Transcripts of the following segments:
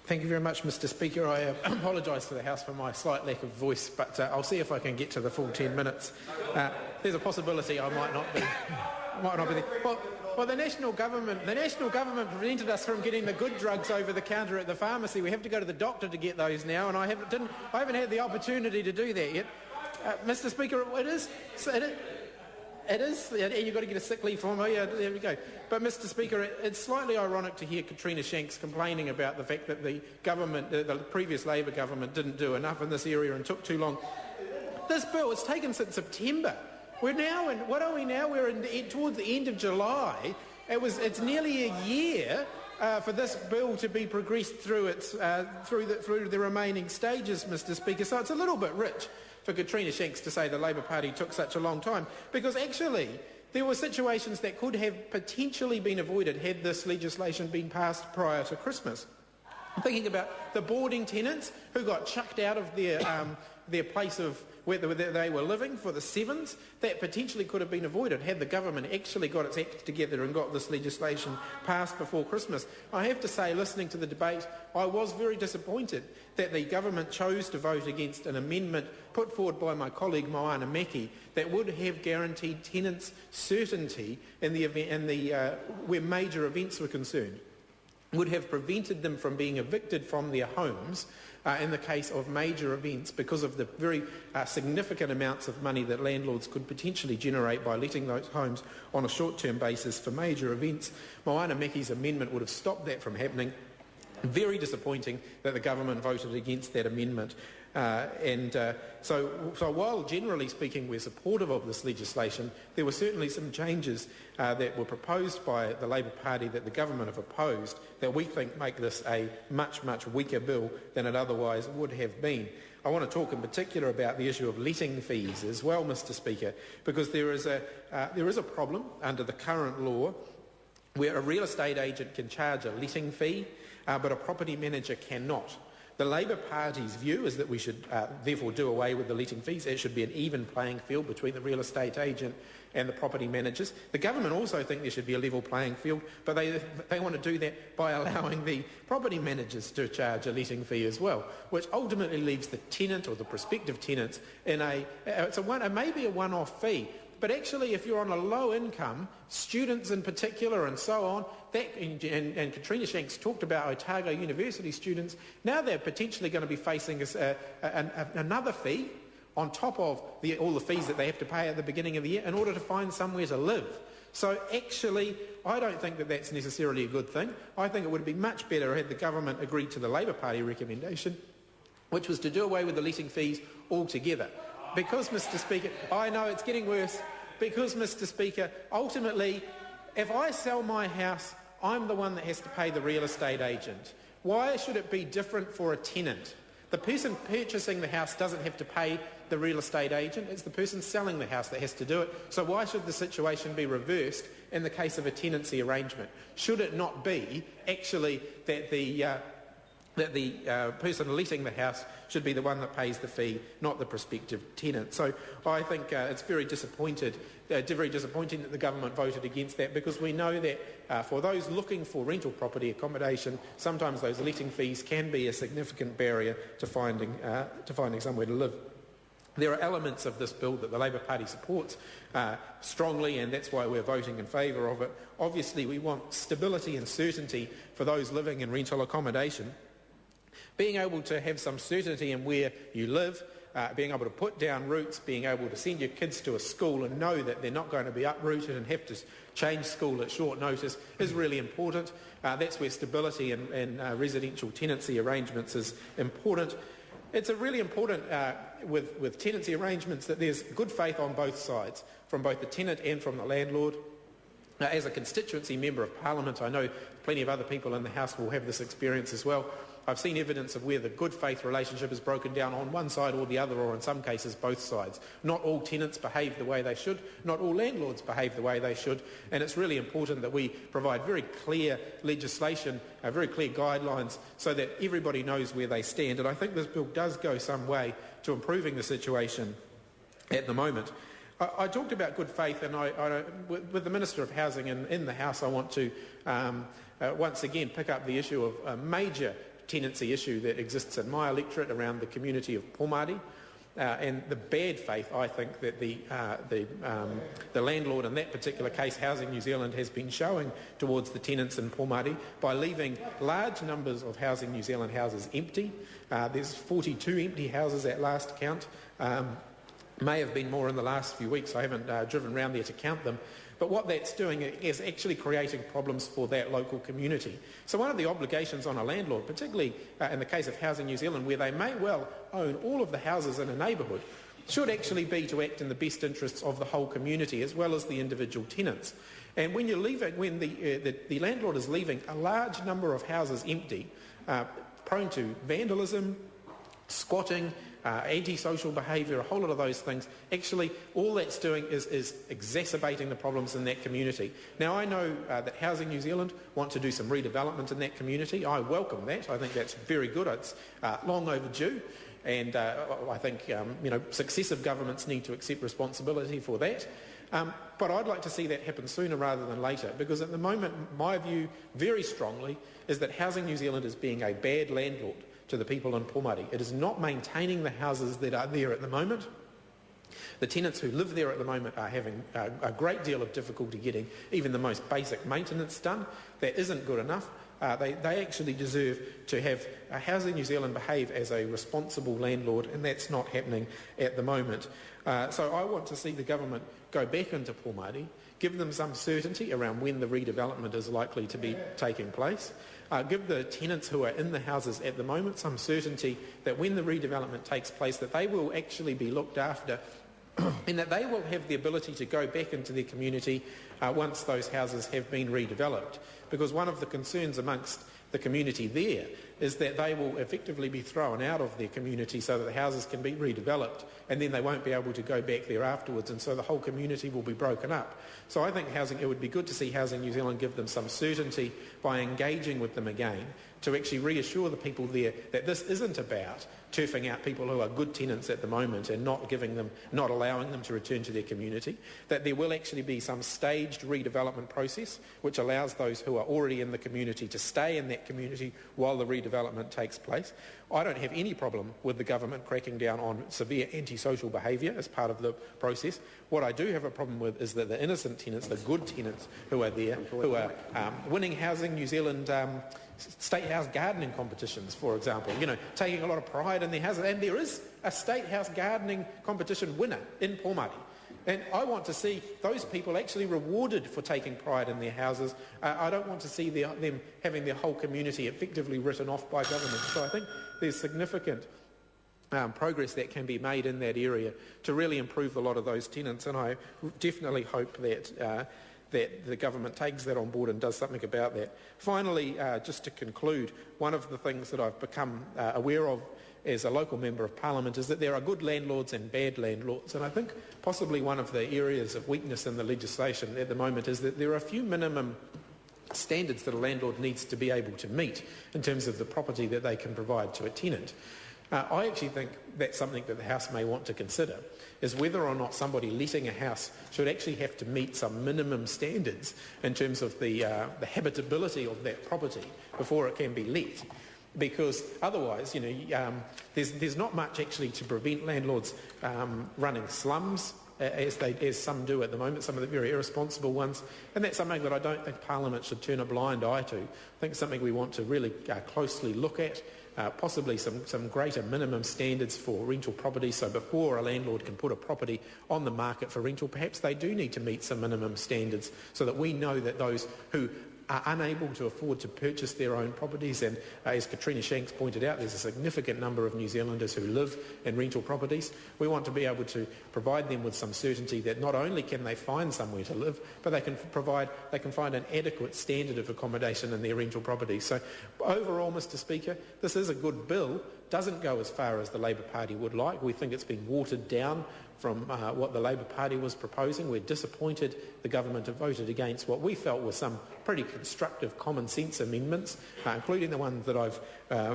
Thank you very much, Mr Speaker. I apologise to the House for my slight lack of voice, but I'll see if I can get to the full 10 minutes. There's a possibility I might not be there. Well, the national government prevented us from getting the good drugs over the counter at the pharmacy. We have to go to the doctor to get those now, and I haven't had the opportunity to do that yet. Mr Speaker, it is, and you've got to get a sick leave form. Oh, yeah, there we go. But, Mr Speaker, it's slightly ironic to hear Katrina Shanks complaining about the fact that the government, the previous Labour government, didn't do enough in this area and took too long. This bill has taken since September. We're now in, what are we now? We're towards the end of July. It's nearly a year for this bill to be progressed through through the remaining stages, Mr Speaker. So it's a little bit rich for Katrina Shanks to say the Labour Party took such a long time, because actually there were situations that could have potentially been avoided had this legislation been passed prior to Christmas. I'm thinking about the boarding tenants who got chucked out of their place of where they were living for the sevens. That potentially could have been avoided had the government actually got its act together and got this legislation passed before Christmas. I have to say, listening to the debate, I was very disappointed that the government chose to vote against an amendment put forward by my colleague Moana Meki that would have guaranteed tenants certainty in the event, where major events were concerned, would have prevented them from being evicted from their homes in the case of major events, because of the very significant amounts of money that landlords could potentially generate by letting those homes on a short-term basis for major events. Moana Meki's amendment would have stopped that from happening. Very disappointing that the government voted against that amendment. So while generally speaking we're supportive of this legislation, there were certainly some changes that were proposed by the Labour Party that the government have opposed that we think make this a much, much weaker bill than it otherwise would have been. I want to talk in particular about the issue of letting fees as well, Mr Speaker, because there is a problem under the current law where a real estate agent can charge a letting fee, but a property manager cannot. The Labour Party's view is that we should therefore do away with the letting fees. It should be an even playing field between the real estate agent and the property managers. The government also think there should be a level playing field, but they want to do that by allowing the property managers to charge a letting fee as well, which ultimately leaves the tenant or the prospective tenants in maybe a one-off fee. But actually, if you're on a low income, students in particular and so on, and Katrina Shanks talked about Otago University students, now they're potentially going to be facing another fee on top of all the fees that they have to pay at the beginning of the year in order to find somewhere to live. So actually, I don't think that that's necessarily a good thing. I think it would be much better had the government agreed to the Labour Party recommendation, which was to do away with the letting fees altogether. Because, Mr Speaker, I know it's getting worse, because, Mr Speaker, ultimately, if I sell my house, I'm the one that has to pay the real estate agent. Why should it be different for a tenant? The person purchasing the house doesn't have to pay the real estate agent. It's the person selling the house that has to do it. So why should the situation be reversed in the case of a tenancy arrangement? Should it not be actually that the person letting the house should be the one that pays the fee, not the prospective tenant? So I think it's very disappointing that the government voted against that, because we know that for those looking for rental property accommodation, sometimes those letting fees can be a significant barrier to finding somewhere to live. There are elements of this bill that the Labour Party supports strongly, and that's why we're voting in favour of it. Obviously, we want stability and certainty for those living in rental accommodation. Being able to have some certainty in where you live, being able to put down roots, being able to send your kids to a school and know that they're not going to be uprooted and have to change school at short notice is really important. That's where stability and residential tenancy arrangements is important. It's really important with tenancy arrangements that there's good faith on both sides, from both the tenant and from the landlord. As a constituency member of Parliament, I know plenty of other people in the House will have this experience as well. I've seen evidence of where the good faith relationship is broken down on one side or the other, or in some cases both sides. Not all tenants behave the way they should, not all landlords behave the way they should, and it's really important that we provide very clear legislation, very clear guidelines, so that everybody knows where they stand. And I think this bill does go some way to improving the situation at the moment. I talked about good faith, and with the Minister of Housing in the House, I want to once again pick up the issue of a major tenancy issue that exists in my electorate around the community of Pomari. And the bad faith, I think, that the landlord in that particular case, Housing New Zealand, has been showing towards the tenants in Pomari by leaving large numbers of Housing New Zealand houses empty. There's 42 empty houses at last count. May have been more in the last few weeks. I haven't driven around there to count them. But what that's doing is actually creating problems for that local community. So one of the obligations on a landlord, particularly in the case of Housing New Zealand, where they may well own all of the houses in a neighbourhood, should actually be to act in the best interests of the whole community as well as the individual tenants. And when the landlord is leaving a large number of houses empty, prone to vandalism, squatting, antisocial behaviour, a whole lot of those things, actually all that's doing is exacerbating the problems in that community. Now I know that Housing New Zealand want to do some redevelopment in that community. I welcome that. I think that's very good. It's long overdue, and I think successive governments need to accept responsibility for that. But I'd like to see that happen sooner rather than later, because at the moment my view very strongly is that Housing New Zealand is being a bad landlord to the people in Pomari. It is not maintaining the houses that are there at the moment. The tenants who live there at the moment are having a great deal of difficulty getting even the most basic maintenance done. That isn't good enough. They actually deserve to have Housing New Zealand behave as a responsible landlord, and that's not happening at the moment. So I want to see the government go back into Pomari, give them some certainty around when the redevelopment is likely to be taking place. Give the tenants who are in the houses at the moment some certainty that when the redevelopment takes place that they will actually be looked after and that they will have the ability to go back into their community once those houses have been redeveloped. Because one of the concerns amongst the community there is that they will effectively be thrown out of their community so that the houses can be redeveloped, and then they won't be able to go back there afterwards, and so the whole community will be broken up. So I think it would be good to see Housing New Zealand give them some certainty by engaging with them again to actually reassure the people there that this isn't about turfing out people who are good tenants at the moment and not allowing them to return to their community, that there will actually be some staged redevelopment process which allows those who are already in the community to stay in that community while the redevelopment takes place. I don't have any problem with the government cracking down on severe antisocial behaviour as part of the process. What I do have a problem with is that the innocent tenants, the good tenants who are there, who are winning Housing New Zealand state house gardening competitions, for example, taking a lot of pride in their houses. And there is a state house gardening competition winner in Pomari. And I want to see those people actually rewarded for taking pride in their houses. I don't want to see them having their whole community effectively written off by government. So I think there's significant progress that can be made in that area to really improve a lot of those tenants. And I definitely hope that the government takes that on board and does something about that. Finally, just to conclude, one of the things that I've become aware of as a local member of parliament is that there are good landlords and bad landlords, and I think possibly one of the areas of weakness in the legislation at the moment is that there are a few minimum standards that a landlord needs to be able to meet in terms of the property that they can provide to a tenant. I actually think that's something that the House may want to consider, is whether or not somebody letting a house should actually have to meet some minimum standards in terms of the habitability of that property before it can be let. Because otherwise, there's not much actually to prevent landlords running slums, as some do at the moment, some of the very irresponsible ones. And that's something that I don't think Parliament should turn a blind eye to. I think it's something we want to really closely look at, possibly some greater minimum standards for rental property. So before a landlord can put a property on the market for rental, perhaps they do need to meet some minimum standards so that we know that those who are unable to afford to purchase their own properties, and as Katrina Shanks pointed out, there's a significant number of New Zealanders who live in rental properties. We want to be able to provide them with some certainty that not only can they find somewhere to live, but they can find an adequate standard of accommodation in their rental properties. So overall, Mr. Speaker, this is a good bill. Doesn't go as far as the Labour Party would like. We think it's been watered down from what the Labour Party was proposing. We're disappointed the government have voted against what we felt were some pretty constructive common sense amendments, including the ones that I've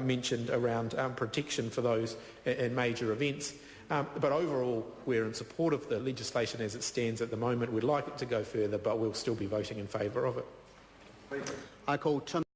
mentioned around protection for those in major events. But overall, we're in support of the legislation as it stands at the moment. We'd like it to go further, but we'll still be voting in favour of it. I call Tim